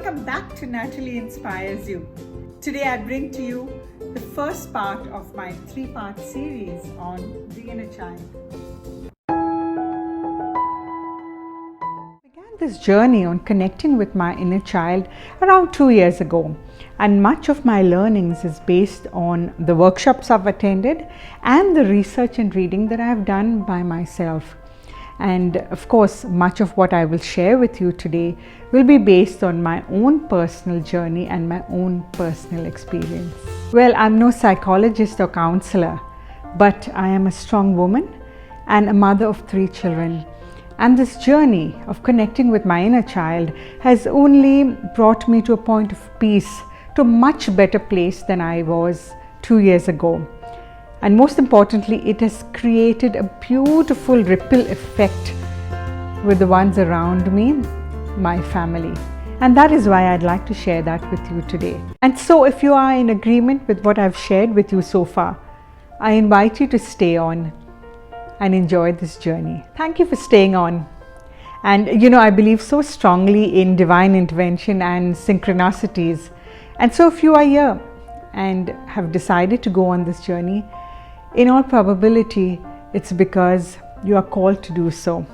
welcome back to Natalie Inspires You. Today I bring to you the first part of my 3-part series on the inner child. I began this journey on connecting with my inner child around 2 years ago, and much of my learnings is based on the workshops I've attended and the research and reading that I have done by myself. And of course, much of what I will share with you today will be based on my own personal journey and my own personal experience. Well, I'm no psychologist or counselor, but I am a strong woman and a mother of 3 children. And this journey of connecting with my inner child has only brought me to a point of peace, to a much better place than I was 2 years ago. And most importantly, it has created a beautiful ripple effect with the ones around me, my family. And that is why I'd like to share that with you today. And so if you are in agreement with what I've shared with you so far, I invite you to stay on and enjoy this journey. Thank you for staying on. And I believe so strongly in divine intervention and synchronicities. And so if you are here and have decided to go on this journey, in all probability, it's because you are called to do so.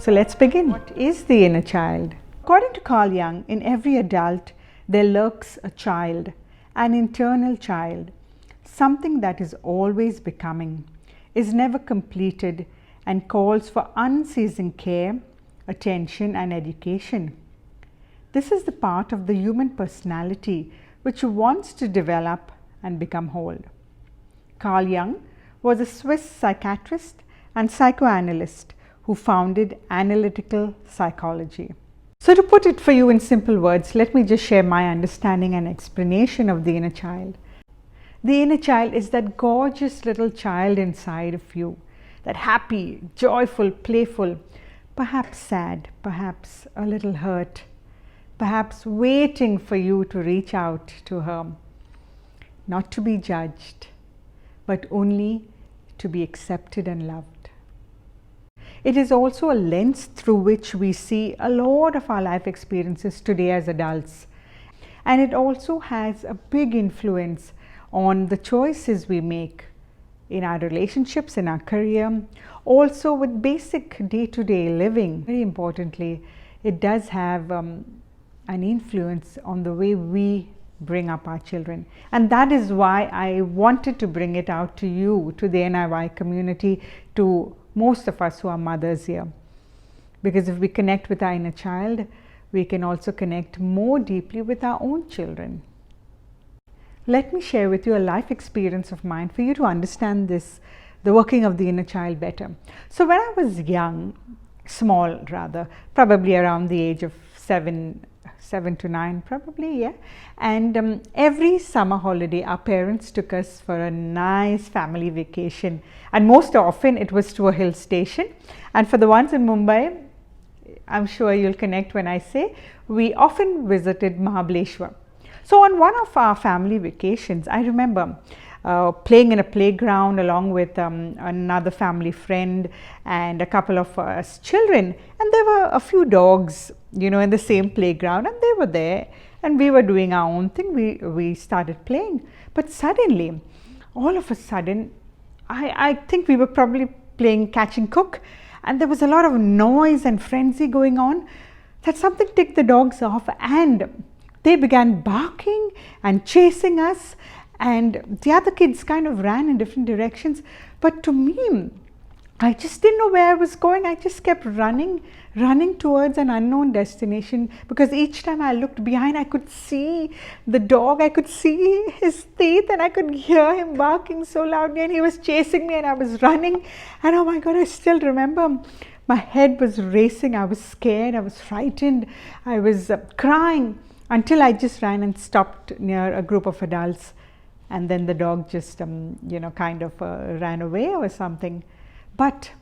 So let's begin. What is the inner child? According to Carl Jung, in every adult, there lurks a child, an internal child, something that is always becoming, is never completed, and calls for unceasing care, attention, and education. This is the part of the human personality which wants to develop and become whole. Carl Jung was a Swiss psychiatrist and psychoanalyst who founded analytical psychology. So to put it for you in simple words, let me just share my understanding and explanation of the inner child. The inner child is that gorgeous little child inside of you, that happy, joyful, playful, perhaps sad, perhaps a little hurt, perhaps waiting for you to reach out to her, not to be judged, but only to be accepted and loved. It is also a lens through which we see a lot of our life experiences today as adults. And it also has a big influence on the choices we make in our relationships, in our career, also with basic day-to-day living. Very importantly, it does have an influence on the way we bring up our children. And that is why I wanted to bring it out to you, to the NIY community, to most of us who are mothers here. Because if we connect with our inner child, we can also connect more deeply with our own children. Let me share with you a life experience of mine for you to understand this, the working of the inner child better. So when I was young, small rather, probably around the age of 7 to 9 probably, yeah. And every summer holiday our parents took us for a nice family vacation, and most often it was to a hill station. And for the ones in Mumbai, I'm sure you'll connect when I say we often visited Mahabaleshwar. So on one of our family vacations, I remember playing in a playground along with another family friend and a couple of us children, and there were a few dogs in the same playground, and they were there and we were doing our own thing. We started playing, but suddenly, all of a sudden, I think we were probably playing catch and cook, and there was a lot of noise and frenzy going on, that something ticked the dogs off and they began barking and chasing us, and the other kids kind of ran in different directions. But to me, I just didn't know where I was going. I just kept running towards an unknown destination, because each time I looked behind, I could see the dog, I could see his teeth, and I could hear him barking so loudly, and he was chasing me and I was running. And oh my God, I still remember my head was racing. I was scared, I was frightened, I was crying, until I just ran and stopped near a group of adults. And then the dog just, kind of ran away or something. But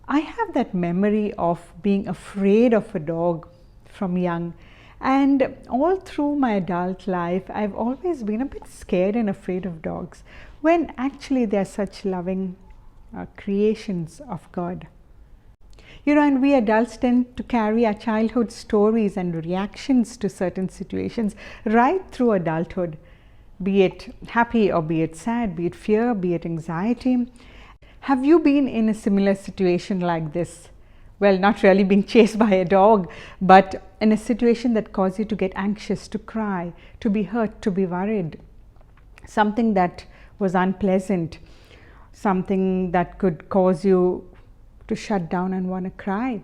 I have that memory of being afraid of a dog from young. And all through my adult life, I've always been a bit scared and afraid of dogs, when actually they're such loving creations of God. And we adults tend to carry our childhood stories and reactions to certain situations right through adulthood, be it happy or be it sad, be it fear, be it anxiety. Have you been in a similar situation like this? Well, not really being chased by a dog, but in a situation that caused you to get anxious, to cry, to be hurt, to be worried. Something that was unpleasant, something that could cause you to shut down and want to cry.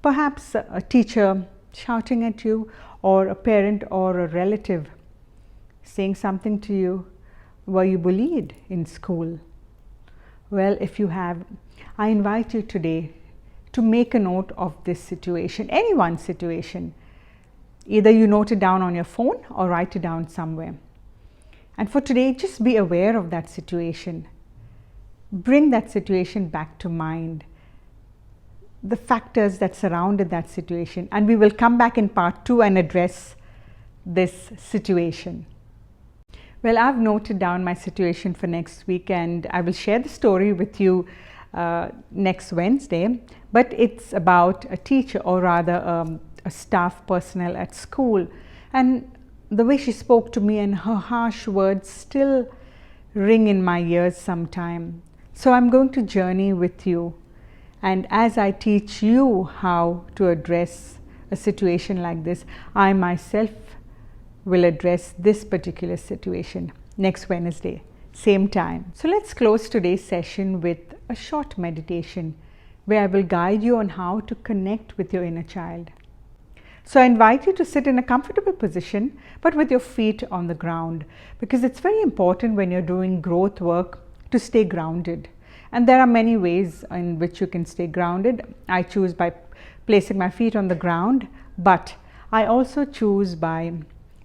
Perhaps a teacher shouting at you, or a parent or a relative saying something to you. Were you bullied in school? Well, if you have, I invite you today to make a note of this situation, anyone's situation. Either you note it down on your phone or write it down somewhere. And for today, just be aware of that situation. Bring that situation back to mind, the factors that surrounded that situation, and we will come back in part 2 and address this situation. Well, I've noted down my situation for next week, and I will share the story with you next Wednesday. But it's about a teacher, or rather a staff personnel at school, and the way she spoke to me and her harsh words still ring in my ears sometime. So I'm going to journey with you, and as I teach you how to address a situation like this, I myself will address this particular situation next Wednesday, same time. So let's close today's session with a short meditation where I will guide you on how to connect with your inner child. So I invite you to sit in a comfortable position, but with your feet on the ground, because it's very important when you're doing growth work to stay grounded. And there are many ways in which you can stay grounded. I choose by placing my feet on the ground, but I also choose by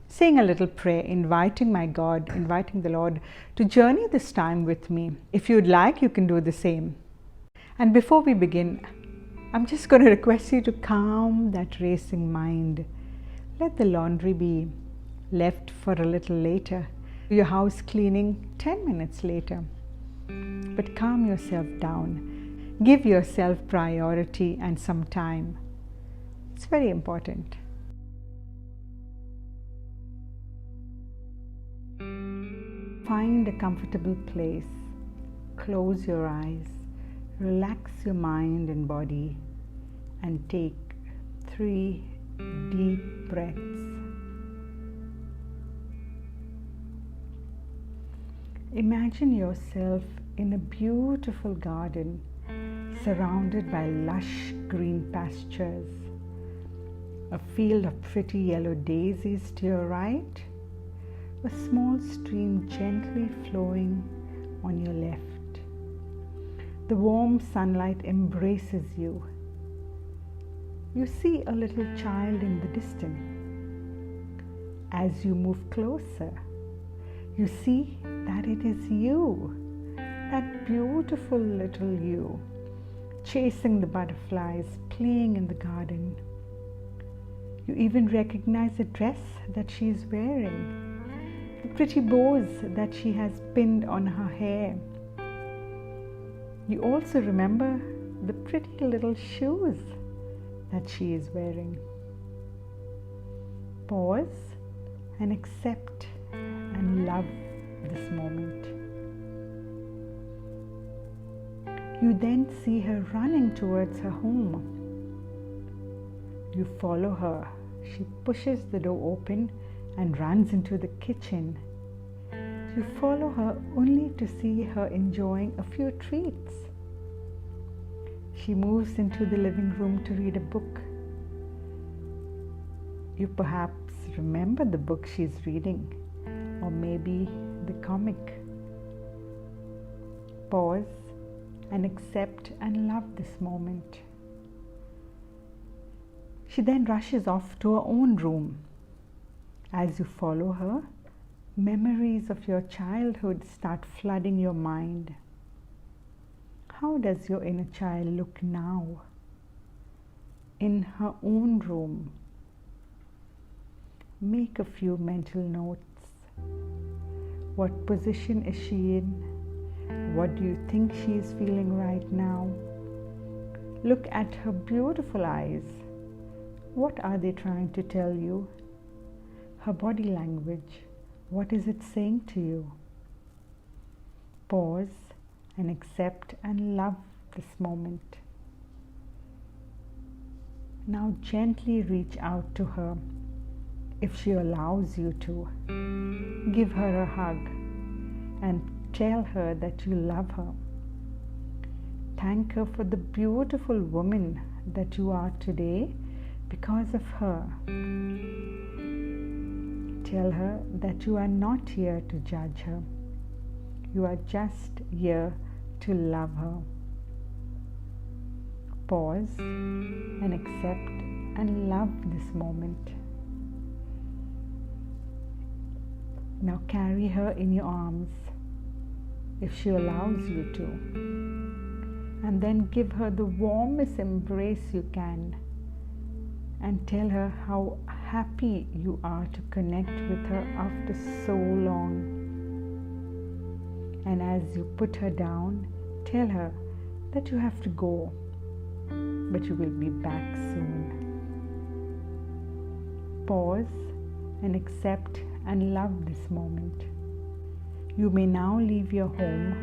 saying a little prayer, inviting my God, inviting the Lord to journey this time with me. If you'd like, you can do the same. And before we begin, I'm just going to request you to calm that racing mind. Let the laundry be left for a little later, your house cleaning 10 minutes later. But calm yourself down. Give yourself priority and some time. It's very important. Find a comfortable place. Close your eyes. Relax your mind and body, and take 3 deep breaths. Imagine yourself in a beautiful garden surrounded by lush green pastures, a field of pretty yellow daisies to your right, a small stream gently flowing on your left. The warm sunlight embraces you. You see a little child in the distance. As you move closer, you see that it is you, that beautiful little you, chasing the butterflies, playing in the garden. You even recognize the dress that she is wearing, the pretty bows that she has pinned on her hair. You also remember the pretty little shoes that she is wearing. Pause and accept and love this moment. You then see her running towards her home. You follow her. She pushes the door open and runs into the kitchen. You follow her only to see her enjoying a few treats. She moves into the living room to read a book. You perhaps remember the book she's reading, or maybe the comic. Pause and accept and love this moment. She then rushes off to her own room. As you follow her, memories of your childhood start flooding your mind. How does your inner child look now? In her own room. Make a few mental notes. What position is she in? What do you think she is feeling right now? Look at her beautiful eyes. What are they trying to tell you? Her body language, what is it saying to you? Pause and accept and love this moment. Now gently reach out to her. If she allows you to, give her a hug and tell her that you love her. Thank her for the beautiful woman that you are today because of her. Tell her that you are not here to judge her. You are just here to love her. Pause and accept and love this moment. Now carry her in your arms if she allows you to, and then give her the warmest embrace you can and tell her how happy you are to connect with her after so long. And as you put her down, tell her that you have to go, but you will be back soon. Pause and accept and love this moment. You may now leave your home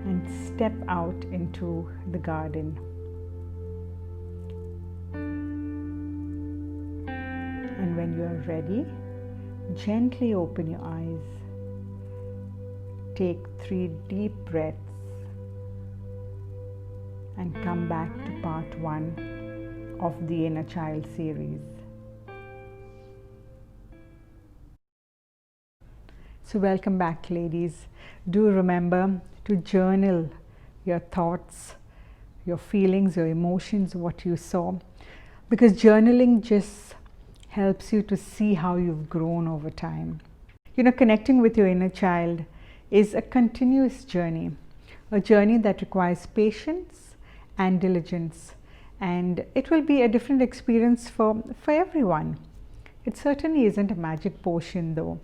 and step out into the garden. And when you are ready, gently open your eyes. Take 3 deep breaths and come back to part 1 of the Inner Child series. So welcome back, ladies. Do remember to journal your thoughts, your feelings, your emotions, what you saw, because journaling just helps you to see how you've grown over time. Connecting with your inner child is a continuous journey, a journey that requires patience and diligence, and it will be a different experience for everyone. It certainly isn't a magic potion though.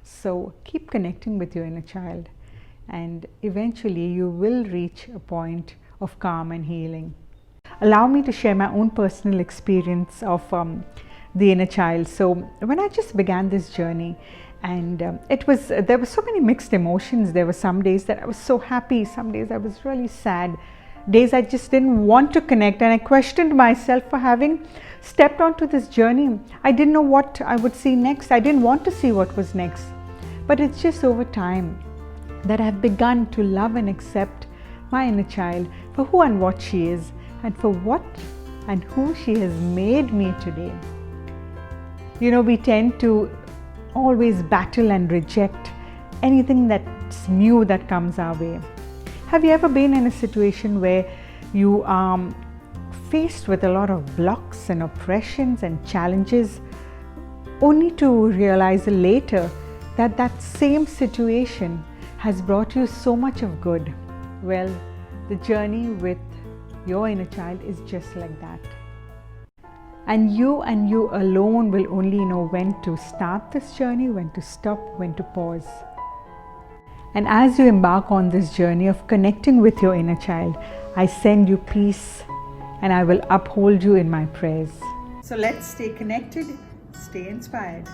So keep connecting with your inner child, and eventually you will reach a point of calm and healing. Allow me to share my own personal experience of the inner child. So when I just began this journey, and there were so many mixed emotions. There were some days that I was so happy, some days I was really sad, days I just didn't want to connect, and I questioned myself for having stepped onto this journey. I didn't know what I would see next. I didn't want to see what was next. But it's just over time that I've begun to love and accept my inner child for who and what she is, and for what and who she has made me today. We tend to always battle and reject anything that's new that comes our way. Have you ever been in a situation where you are faced with a lot of blocks and oppressions and challenges, only to realize later that that same situation has brought you so much of good? Well, the journey with your inner child is just like that. And you alone will only know when to start this journey, when to stop, when to pause. And as you embark on this journey of connecting with your inner child, I send you peace, and I will uphold you in my prayers. So let's stay connected, stay inspired.